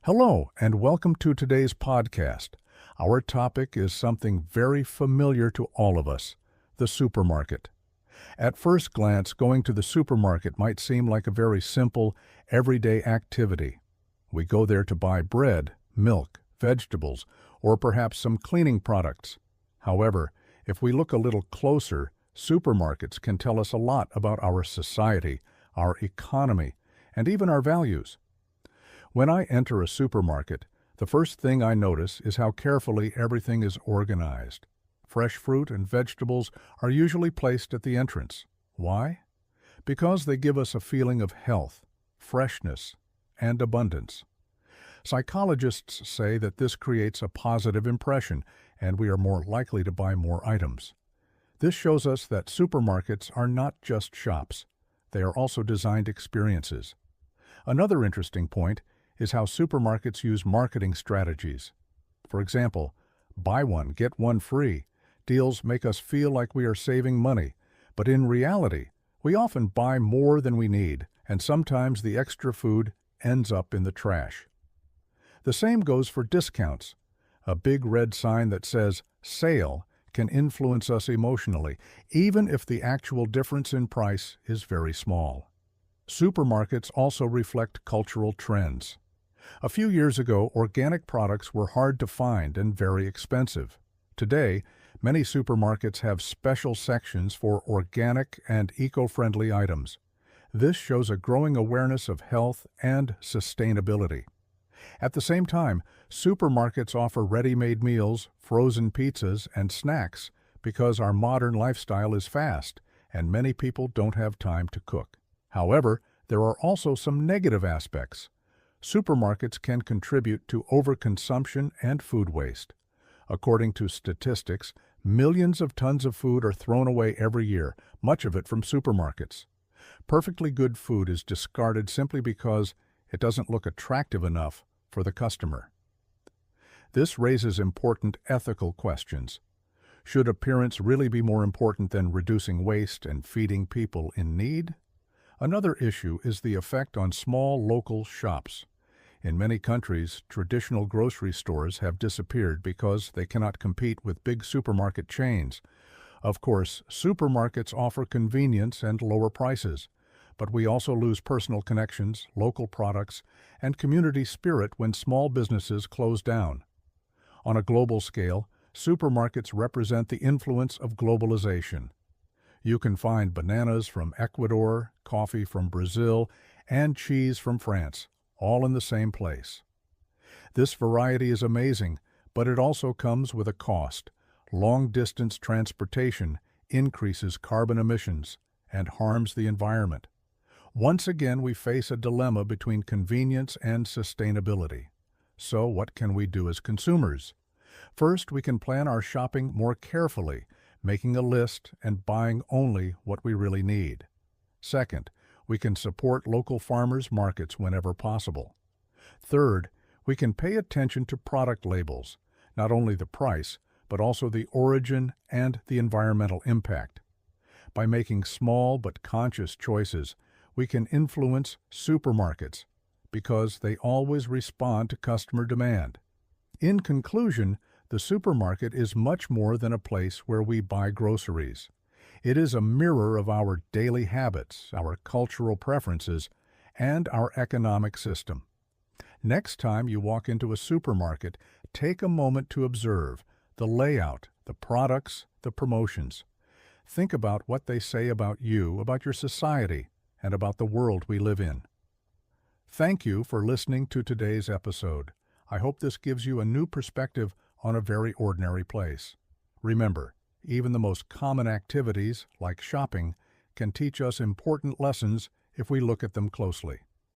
Hello, and welcome to today's podcast. Our topic is something very familiar to all of us, the supermarket. At first glance, going to the supermarket might seem like a very simple, everyday activity. We go there to buy bread, milk, vegetables, or perhaps some cleaning products. However, if we look a little closer, supermarkets can tell us a lot about our society, our economy, and even our values. When I enter a supermarket, the first thing I notice is how carefully everything is organized. Fresh fruit and vegetables are usually placed at the entrance. Why? Because they give us a feeling of health, freshness, and abundance. Psychologists say that this creates a positive impression, and we are more likely to buy more items. This shows us that supermarkets are not just shops. They are also designed experiences. Another interesting point is how supermarkets use marketing strategies. For example, buy one, get one free. Deals make us feel like we are saving money, but in reality, we often buy more than we need, and sometimes the extra food ends up in the trash. The same goes for discounts. A big red sign that says "sale" can influence us emotionally, even if the actual difference in price is very small. Supermarkets also reflect cultural trends. A few years ago, organic products were hard to find and very expensive. Today, many supermarkets have special sections for organic and eco-friendly items. This shows a growing awareness of health and sustainability. At the same time, supermarkets offer ready-made meals, frozen pizzas, and snacks because our modern lifestyle is fast and many people don't have time to cook. However, there are also some negative aspects. Supermarkets can contribute to overconsumption and food waste. According to statistics, millions of tons of food are thrown away every year, much of it from supermarkets. Perfectly good food is discarded simply because it doesn't look attractive enough for the customer. This raises important ethical questions. Should appearance really be more important than reducing waste and feeding people in need? Another issue is the effect on small local shops. In many countries, traditional grocery stores have disappeared because they cannot compete with big supermarket chains. Of course, supermarkets offer convenience and lower prices, but we also lose personal connections, local products, and community spirit when small businesses close down. On a global scale, supermarkets represent the influence of globalization. You can find bananas from Ecuador, coffee from Brazil, and cheese from France, all in the same place. This variety is amazing, but it also comes with a cost. Long-distance transportation increases carbon emissions and harms the environment. Once again, we face a dilemma between convenience and sustainability. So what can we do as consumers? First, we can plan our shopping more carefully, making a list and buying only what we really need. Second, we can support local farmers' markets whenever possible. Third, we can pay attention to product labels, not only the price, but also the origin and the environmental impact. By making small but conscious choices, we can influence supermarkets because they always respond to customer demand. In conclusion, the supermarket is much more than a place where we buy groceries. It is a mirror of our daily habits, our cultural preferences, and our economic system. Next time you walk into a supermarket, take a moment to observe the layout, the products, the promotions. Think about what they say about you, about your society, and about the world we live in. Thank you for listening to today's episode. I hope this gives you a new perspective on a very ordinary place. Remember, even the most common activities, like shopping, can teach us important lessons if we look at them closely.